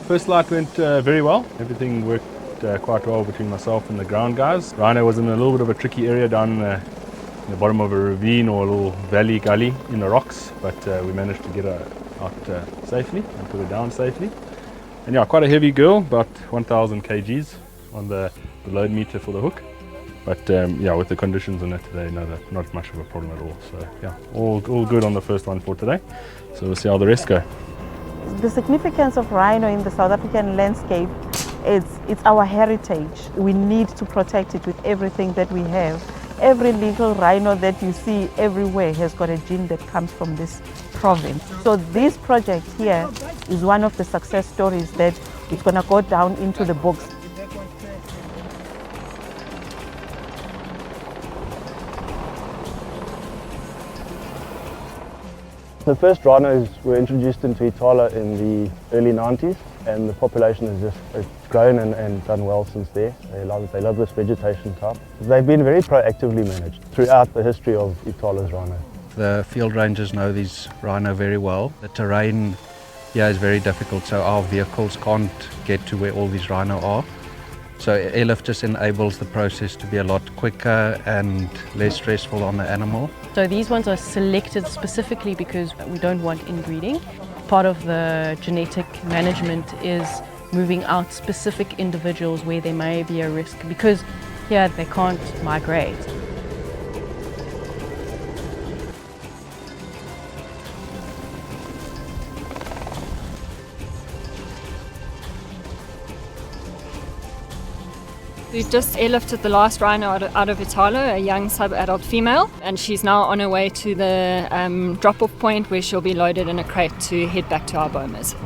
First flight went very well. Everything worked quite well between myself and the ground guys. Rhino was in a little bit of a tricky area down in the bottom of a ravine or a little valley gully in the rocks, but we managed to get her out safely and put her down safely. And yeah, quite a heavy girl, about 1,000 kgs on the load meter for the hook. But yeah, with the conditions on it today, no, that's not much of a problem at all. So yeah, all good on the first one for today. So we'll see how the rest go. The significance of rhino in the South African landscape it's our heritage. We need to protect it with everything that we have. Every little rhino that you see everywhere has got a gene that comes from this province. So this project here is one of the success stories that is going to go down into the books. The first rhinos were introduced into Ithala in the early 90s, and the population has just grown and done well since there. They love this vegetation type. They've been very proactively managed throughout the history of Ithala's rhino. The field rangers know these rhino very well. The terrain here is very difficult, so our vehicles can't get to where all these rhino are. So airlift just enables the process to be a lot quicker and less stressful on the animal. So these ones are selected specifically because we don't want inbreeding. Part of the genetic management is moving out specific individuals where there may be a risk, because here they can't migrate. We've just airlifted the last rhino out of Ithala, a young sub-adult female, and she's now on her way to the drop-off point where she'll be loaded in a crate to head back to our bomas.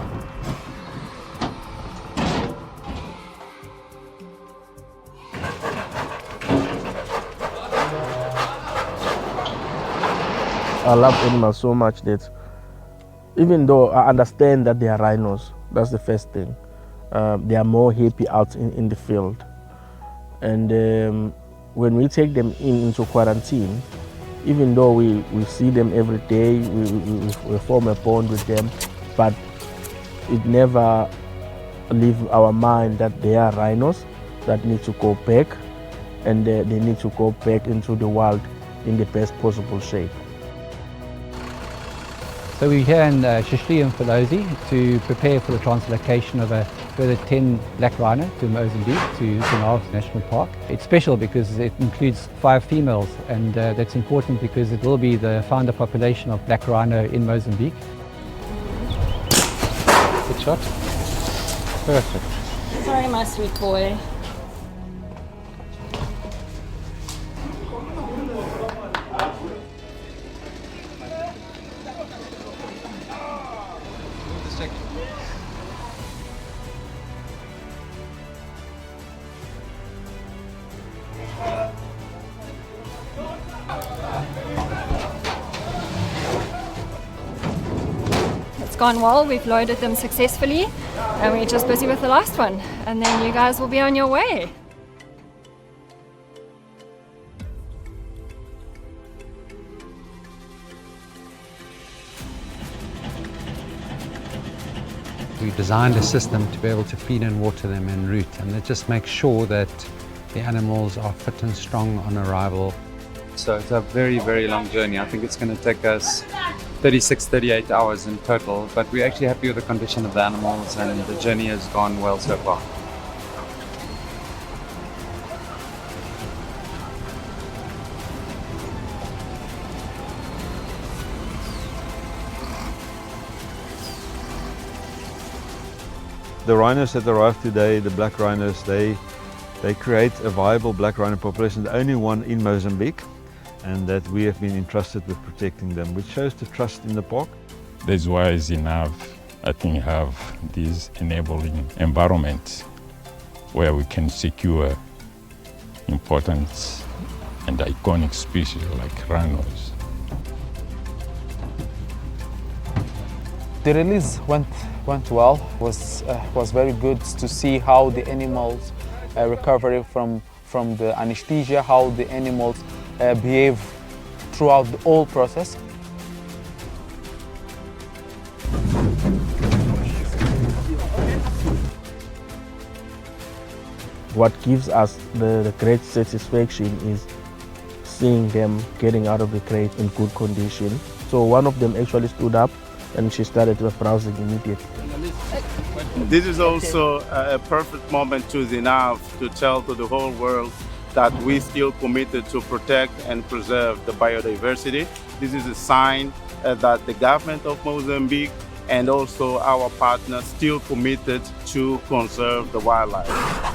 I love animals so much that even though I understand that they are rhinos, that's the first thing, they are more happy out in the field. And when we take them into quarantine, even though we see them every day, we form a bond with them, but it never leaves our mind that they are rhinos that need to go back, and they need to go back into the wild in the best possible shape. So we're here in Shishli and Mfolozi to prepare for the translocation of a further 10 black rhino to Mozambique, to Zinhals National Park. It's special because it includes 5 females, and that's important because it will be the founder population of black rhino in Mozambique. Good shot. Perfect. Sorry, my sweet boy. It's gone well, we've loaded them successfully, and we're just busy with the last one, and then you guys will be on your way. We designed a system to be able to feed and water them en route, and it just makes sure that the animals are fit and strong on arrival. So it's a very, very long journey. I think it's going to take us 36, 38 hours in total, but we're actually happy with the condition of the animals, and the journey has gone well so far. The rhinos that arrived today, the black rhinos, they create a viable black rhino population, the only one in Mozambique, and that we have been entrusted with protecting them, which shows the trust in the park. That's why Zinav, I think, have this enabling environment where we can secure important and iconic species like rhinos. The release went well. Was very good to see how the animals recover from the anesthesia, how the animals behave throughout the whole process. What gives us the great satisfaction is seeing them getting out of the crate in good condition. So one of them actually stood up and she started browsing immediately. This is also a perfect moment to Zinav to tell to the whole world that we still committed to protect and preserve the biodiversity. This is a sign that the government of Mozambique and also our partners still committed to conserve the wildlife.